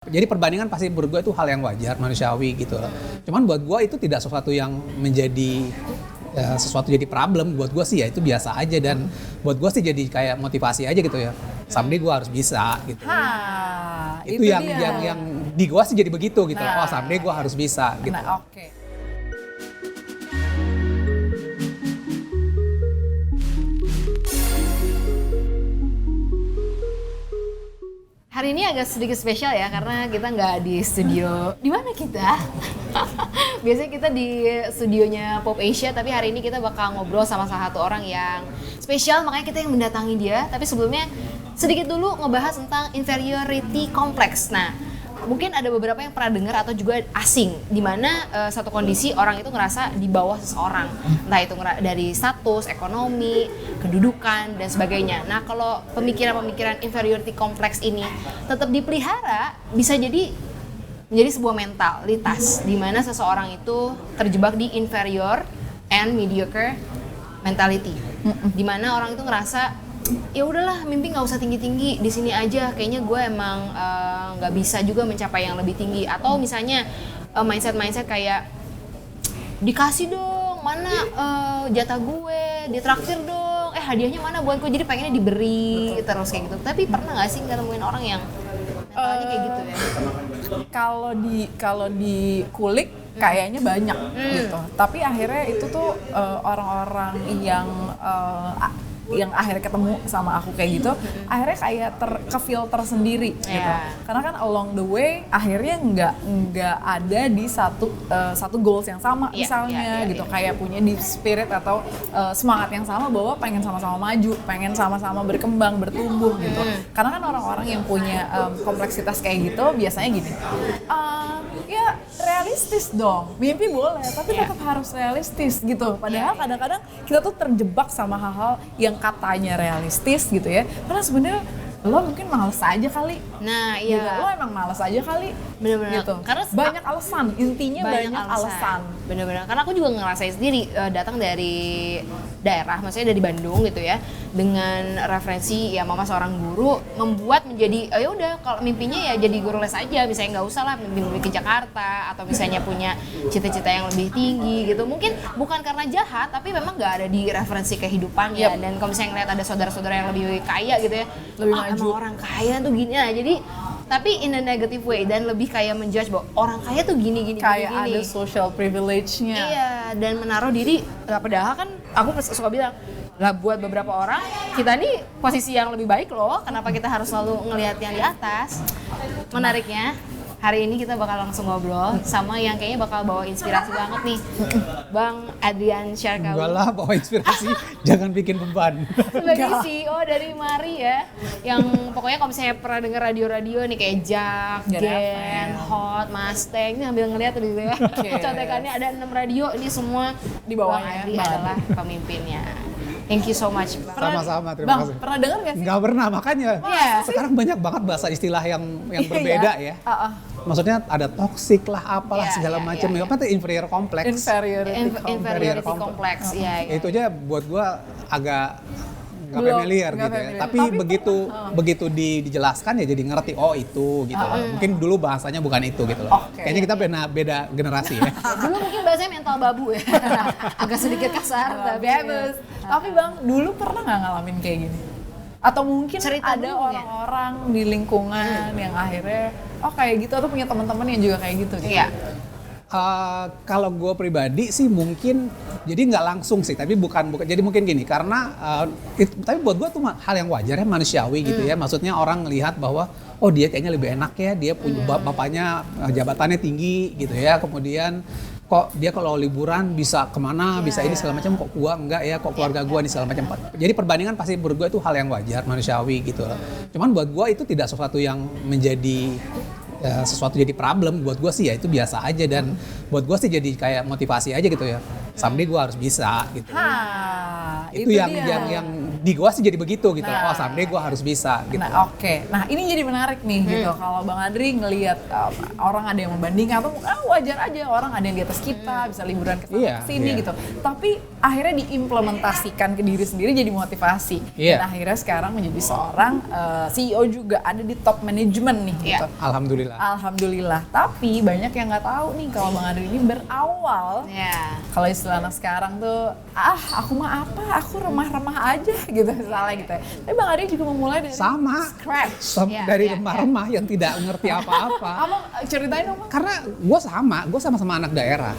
Jadi perbandingan pasti menurut gue itu hal yang wajar, manusiawi gitu loh. Cuman buat gue itu tidak sesuatu yang menjadi sesuatu jadi problem. Buat gue sih ya itu biasa aja, dan buat gue sih jadi kayak motivasi aja gitu ya. Someday gue harus bisa gitu. Itu yang di gue sih jadi begitu gitu. Oh someday gue harus bisa gitu. Nah, oke. Hari ini agak sedikit spesial ya, karena kita nggak di studio. Di mana kita? Biasanya kita di studionya Pop Asia, tapi hari ini kita bakal ngobrol sama salah satu orang yang spesial, makanya kita yang mendatangi dia. Tapi sebelumnya sedikit dulu ngebahas tentang inferiority complex. Nah, mungkin ada beberapa yang pernah dengar atau juga asing, di mana satu kondisi orang itu ngerasa di bawah seseorang, entah itu dari status, ekonomi, kedudukan, dan sebagainya. Nah, kalau pemikiran-pemikiran inferiority complex ini tetap dipelihara, bisa jadi menjadi sebuah mentalitas, di mana seseorang itu terjebak di inferior and mediocre mentality, di mana orang itu ngerasa ya udahlah, mimpi nggak usah tinggi-tinggi, di sini aja kayaknya gue emang nggak bisa juga mencapai yang lebih tinggi. Atau misalnya mindset kayak dikasih dong, mana jatah gue, ditraktir dong, hadiahnya mana buat gue, jadi pengennya diberi. Betul. Terus kayak gitu. Tapi pernah nggak sih nemuin orang yang mentalnya kayak gitu ya? Kalau di kulik kayaknya banyak gitu. Tapi akhirnya itu tuh orang-orang yang akhirnya ketemu sama aku kayak gitu, akhirnya kayak ke-filter sendiri gitu. Karena kan along the way akhirnya nggak ada di satu goals yang sama misalnya gitu. Kayak punya di spirit atau semangat yang sama bahwa pengen sama-sama maju, pengen sama-sama berkembang, bertumbuh gitu. Karena kan orang-orang yang punya kompleksitas kayak gitu biasanya gini, ya realistis dong, mimpi boleh tapi tetap harus realistis gitu. Padahal kadang-kadang kita tuh terjebak sama hal-hal yang katanya realistis gitu ya, karena sebenarnya lo mungkin malas aja kali. Nah iya, gitu. Lo emang malas aja kali. Bener-bener gitu. Karena banyak alasan, intinya banyak alasan. Bener-bener, karena aku juga ngerasain sendiri, datang dari daerah, maksudnya dari Bandung gitu ya, dengan referensi ya mama seorang guru, membuat menjadi ya udah kalau mimpinya ya jadi guru les aja, misalnya nggak usah lah mimpi ke Jakarta, atau misalnya punya cita-cita yang lebih tinggi gitu. Mungkin bukan karena jahat, tapi memang nggak ada di referensi kehidupannya. Dan kalau misalnya ngeliat ada saudara-saudara yang lebih kaya gitu ya, lebih maju, emang orang kaya tuh gini. Nah jadi tapi in a negative way, dan lebih kayak menjudge bahwa orang kaya tuh gini. Kayak ada social privilege-nya. Iya, dan menaruh diri, padahal kan aku suka bilang, lah buat beberapa orang, kita nih posisi yang lebih baik loh, kenapa kita harus selalu ngelihat yang di atas. Menariknya, hari ini kita bakal langsung ngobrol sama yang kayaknya bakal bawa inspirasi banget nih, Bang Adrian Syarkawi. Enggak lah, bawa inspirasi, jangan bikin beban. Sebagai CEO dari Mari ya, yang pokoknya kalau misalnya pernah denger radio-radio nih kayak Jack, Gen, Hot, Mustang, ini ambil ngeliat tuh gitu ya. Contekannya ada 6 radio, ini semua di bawahnya. Bang Adri adalah pemimpinnya. Thank you so much, Bang. Sama-sama, terima kasih. Pernah dengar nggak sih? Nggak pernah, makanya sekarang banyak banget bahasa istilah yang berbeda ya. Maksudnya ada toxic lah, apalah segala macam. Apa tuh inferior complex? Inferiority complex. Itu aja buat gua agak nggak familiar gitu ya. Tapi begitu dijelaskan ya jadi ngerti, oh itu gitu. Mungkin dulu bahasanya bukan itu gitu loh. Kayaknya kita beda generasi ya. Dulu mungkin bahasanya mental babu ya. Agak sedikit kasar tapi Bang, dulu pernah nggak ngalamin kayak gini? Atau mungkin cerita ada orang-orang di lingkungan yang akhirnya kayak gitu, atau punya teman-teman yang juga kayak gitu? Iya. Kalau gue pribadi sih mungkin jadi nggak langsung sih, tapi bukan jadi mungkin gini, karena tapi buat gue tuh hal yang wajar ya, manusiawi gitu ya. Maksudnya orang ngelihat bahwa oh dia kayaknya lebih enak ya, dia punya bapaknya jabatannya tinggi gitu ya, kemudian kok dia kalau liburan bisa kemana, bisa ini segala macam, kok gua enggak ya, kok keluarga gua nih segala macam. Jadi perbandingan pasti menurut gua itu hal yang wajar, manusiawi gitu loh. Cuman buat gua itu tidak sesuatu yang menjadi sesuatu jadi problem. Buat gue sih ya itu biasa aja, dan buat gue sih jadi kayak motivasi aja gitu ya. Someday gue harus bisa gitu. Itu yang di gua sih jadi begitu gitu. Oh someday gua harus bisa gitu. Nah oke, nah ini jadi menarik nih gitu. Kalau Bang Adri ngelihat orang ada yang membandingkan atau wajar aja orang ada yang di atas kita bisa liburan ke sana ke sini gitu. Tapi akhirnya diimplementasikan ke diri sendiri jadi motivasi. Dan akhirnya sekarang menjadi seorang CEO juga ada di top manajemen nih gitu. Alhamdulillah. Tapi banyak yang nggak tahu nih kalau Bang Adri ini berawal. Kalau istilah anak sekarang tuh, aku mah apa? Aku remah-remah aja gitu misalnya gitu. Tapi Bang Adri juga memulai dari scratch. Dari remah-remah yang tidak ngerti apa-apa. Abang ceritain dong, Bang. Karena gue sama-sama anak daerah.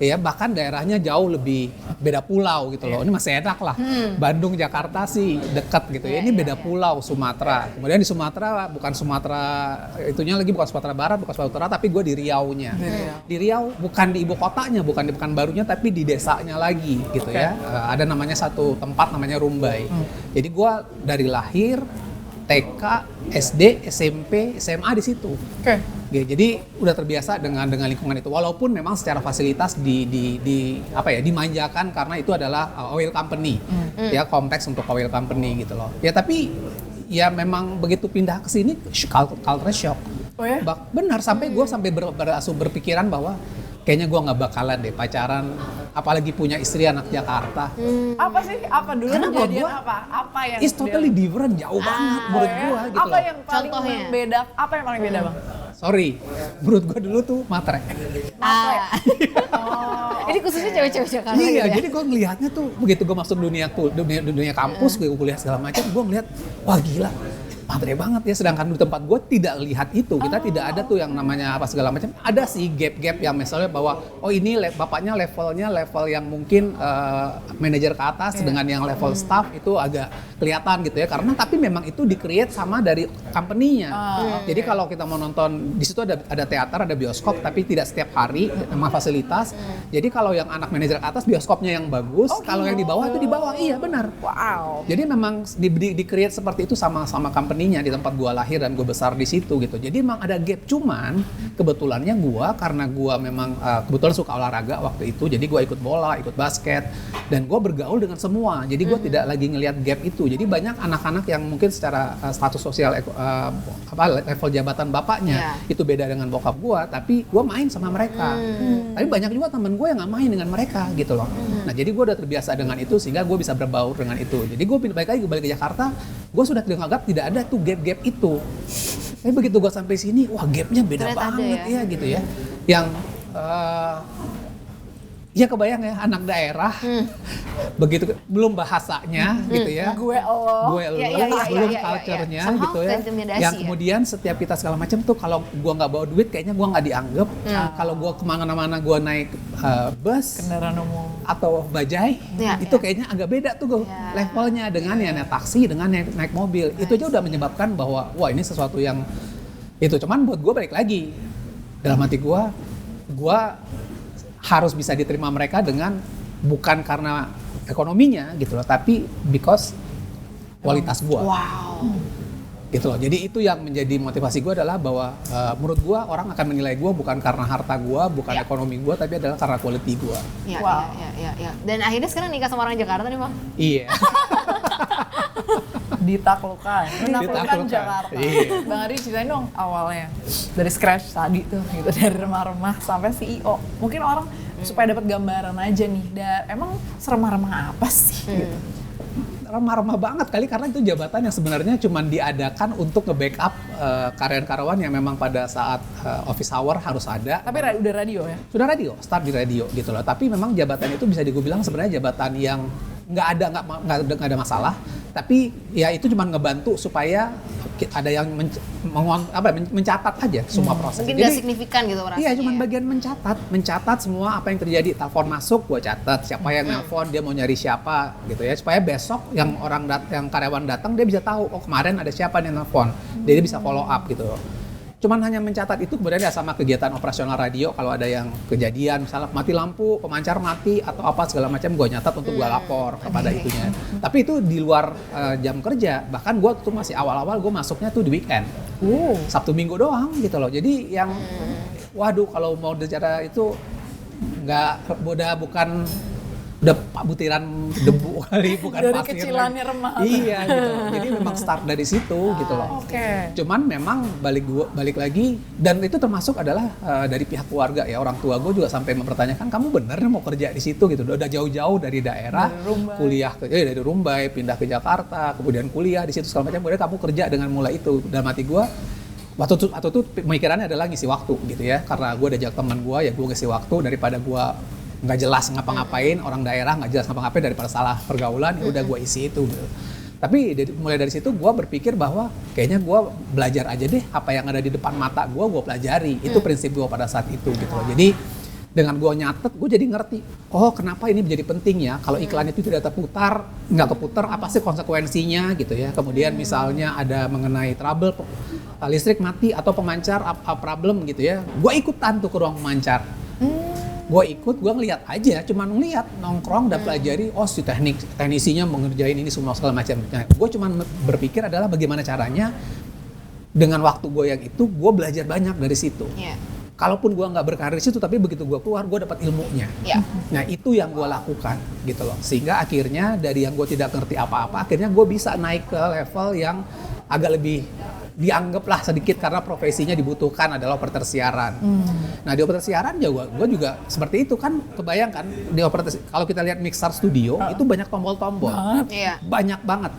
Ya bahkan daerahnya jauh lebih beda pulau gitu loh. Ini masih enak lah. Bandung, Jakarta sih dekat gitu ya. Ini beda pulau, Sumatera. Kemudian di Sumatera bukan Sumatera itunya lagi bukan Sumatera Barat, bukan Sumatera Utara, tapi gue di Riau-nya. Di Riau bukan di ibu kotanya, bukan di Pekanbarunya, tapi di desanya lagi gitu ya. Ada namanya satu tempat namanya Rumbai. Jadi gue dari lahir TK, SD, SMP, SMA di situ. Jadi udah terbiasa dengan lingkungan itu. Walaupun memang secara fasilitas dimanjakan karena itu adalah oil company, ya kompleks untuk oil company gitu loh. Ya tapi ya memang begitu pindah ke sini culture shock. Benar sampai gue berpikiran bahwa kayaknya gue nggak bakalan deh pacaran, apalagi punya istri anak Jakarta. Apa sih? Apa dulu kejadian apa? Apa yang it's totally different, jauh banget menurut gue gitu. Apa yang paling beda? Apa yang paling beda, Bang? Sorry, menurut gue dulu tuh matre. Ini khususnya cewek-cewek Jakarta. Iya, jadi gue ngelihatnya tuh begitu gue masuk dunia kampus, gue kuliah segala macam, gue ngelihat wah gila. Matre banget ya, sedangkan di tempat gue tidak lihat itu, kita tidak ada tuh yang namanya apa segala macam. Ada sih gap-gap yang misalnya bahwa ini bapaknya levelnya level yang mungkin manajer ke atas, dengan yang level staff itu agak kelihatan gitu ya, karena tapi memang itu di-create sama dari company-nya. Jadi kalau kita mau nonton di situ ada teater, ada bioskop, tapi tidak setiap hari sama fasilitas. Jadi kalau yang anak manajer ke atas bioskopnya yang bagus, kalau yang di bawah itu di bawah. Iya benar. Wow. Jadi memang di-create seperti itu sama company di tempat gua lahir dan gua besar di situ gitu. Jadi memang ada gap, cuman kebetulannya gua karena gua memang kebetulan suka olahraga waktu itu, jadi gua ikut bola, ikut basket, dan gua bergaul dengan semua. Jadi gua tidak lagi ngelihat gap itu. Jadi banyak anak-anak yang mungkin secara status sosial level jabatan bapaknya itu beda dengan bokap gua, tapi gua main sama mereka. Tapi banyak juga teman gua yang nggak main dengan mereka gitu loh. Nah jadi gua udah terbiasa dengan itu sehingga gua bisa berbaur dengan itu. Jadi gua balik ke Jakarta, gua sudah menganggap tidak ada tuh gap-gap itu. Tapi begitu gue sampai sini, wah gapnya beda banget ya gitu ya. Yang ya kebayang ya anak daerah, begitu belum bahasanya gitu ya. Gue lo, belum culture-nya gitu ya. Yang kemudian setiap kita segala macam tuh kalau gue nggak bawa duit kayaknya gue nggak dianggap. Kalau gue kemana-mana gue naik bus, kendaraan umum atau bajai, itu kayaknya agak beda tuh levelnya dengan yang naik taksi, dengan naik mobil. Itu aja udah menyebabkan bahwa wah ini sesuatu yang itu. Cuman buat gue balik lagi dalam hati gue harus bisa diterima mereka dengan bukan karena ekonominya gitu loh, tapi because kualitas gue. Gitu loh. Jadi itu yang menjadi motivasi gue adalah bahwa menurut gue orang akan menilai gue bukan karena harta gue, bukan ekonomi gue, tapi adalah karena quality gue. Iya. Dan akhirnya sekarang nikah sama orang Jakarta nih, Bang? Iya. Menaklukkan Jakarta. Bang Adri ceritain dong awalnya dari scratch tadi tuh gitu, dari remah-remah sampai CEO. Mungkin orang supaya dapat gambaran aja nih, emang seremah-remah apa sih gitu? Remah-remah banget kali karena itu jabatan yang sebenarnya cuma diadakan untuk nge-backup karyawan-karyawan yang memang pada saat office hour harus ada. Tapi udah radio ya? Sudah radio, start di radio gitu loh. Tapi memang jabatan itu bisa dibilang sebenarnya jabatan yang nggak ada masalah. Tapi ya itu cuma ngebantu supaya ada yang mencatat aja semua proses. Mungkin nggak signifikan gitu rasanya. Iya, cuma bagian mencatat semua apa yang terjadi. Telepon masuk, gua catat siapa yang nelpon, dia mau nyari siapa gitu ya. Supaya besok yang karyawan datang dia bisa tahu, oh kemarin ada siapa yang nelpon. Dia bisa follow up gitu. Cuman hanya mencatat itu kemudian ya sama kegiatan operasional radio kalau ada yang kejadian misalnya mati lampu, pemancar mati atau apa segala macam gue nyatat untuk gue lapor kepada itunya. Tapi itu di luar jam kerja. Bahkan gue tuh masih awal-awal gue masuknya tuh di weekend. Sabtu Minggu doang gitu loh. Jadi yang waduh kalau mau bicara itu bukan udah butiran debu kali, bukan Dari pasir kecilannya lagi. remah. Iya gitu. Jadi memang start dari situ gitu loh. Oke. Cuman memang balik lagi, dan itu termasuk adalah dari pihak keluarga ya, orang tua gue juga sampai mempertanyakan, kamu bener mau kerja di situ gitu, udah jauh-jauh dari daerah, Dari Rumbai. kuliah dari Rumbai pindah ke Jakarta, kemudian kuliah di situ segala macam, kemudian kamu kerja dengan mulai itu. Dalam hati gue waktu itu pemikirannya adalah ngisi waktu gitu ya, karena gue diajak teman gue ya gue ngisi waktu daripada gue nggak jelas ngapa-ngapain, orang daerah nggak jelas ngapa-ngapain, daripada salah pergaulan ya udah gue isi itu gitu. Tapi mulai dari situ gue berpikir bahwa kayaknya gue belajar aja deh apa yang ada di depan mata gue pelajari. Itu prinsip gue pada saat itu gitu loh. Jadi dengan gue nyatet, gue jadi ngerti, oh kenapa ini menjadi penting ya, kalau iklan itu tidak terputar, nggak keputar, apa sih konsekuensinya gitu ya. Kemudian misalnya ada mengenai trouble, listrik mati atau pemancar problem gitu ya, gue ikutan tuh ke ruang pemancar. Gue ikut, gue ngeliat aja, cuman ngeliat, nongkrong dan pelajari, oh si teknisinya mengerjain ini semua segala macam. Nah, gue cuman berpikir adalah bagaimana caranya dengan waktu gue yang itu, gue belajar banyak dari situ. Yeah. Kalaupun gue nggak berkarir di situ, tapi begitu gue keluar, gue dapat ilmunya. Yeah. Nah itu yang gue lakukan gitu loh. Sehingga akhirnya dari yang gue tidak ngerti apa-apa, akhirnya gue bisa naik ke level yang agak lebih dianggaplah sedikit, karena profesinya dibutuhkan adalah operator siaran. Nah di operator siaran juga gue juga seperti itu kan, kebayangkan di operator, kalau kita lihat Mixstar Studio itu banyak tombol-tombol, Iya. banyak banget.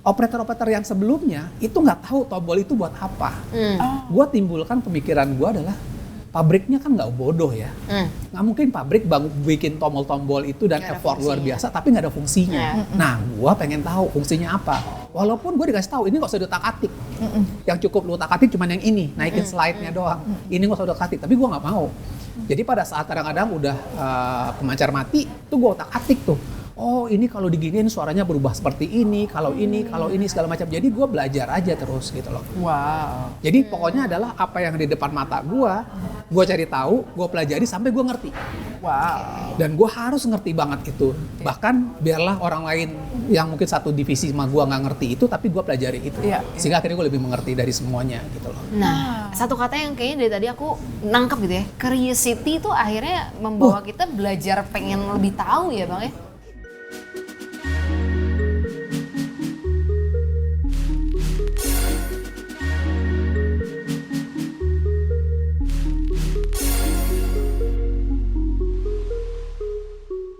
Operator-operator yang sebelumnya itu nggak tahu tombol itu buat apa. Gue timbulkan pemikiran gue adalah, pabriknya kan nggak bodoh ya, nggak mungkin pabrik bikin tombol-tombol itu dan Nggak ada effort luar fungsinya. biasa tapi nggak ada fungsinya. Nah, gua pengen tahu fungsinya apa. Walaupun gue dikasih tahu ini nggak usah diutak-atik, yang cukup lu utak-atik cuman yang ini, naikin slide-nya doang. Ini nggak usah utak-atik, tapi gua nggak mau. Jadi pada saat kadang-kadang udah pemancar mati, tuh gua utak-atik tuh. Oh ini kalau diginiin suaranya berubah seperti ini, kalau ini segala macam. Jadi gue belajar aja terus gitu loh. Wow. Jadi pokoknya adalah apa yang di depan mata gue cari tahu, gue pelajari sampai gue ngerti. Wow. Dan gue harus ngerti banget itu. Bahkan biarlah orang lain yang mungkin satu divisi sama gue nggak ngerti itu, tapi gue pelajari itu. Iya. Sehingga akhirnya gue lebih mengerti dari semuanya gitu loh. Nah, satu kata yang kayaknya dari tadi aku nangkep gitu ya, curiosity itu akhirnya membawa kita belajar pengen lebih tahu ya Bang ya?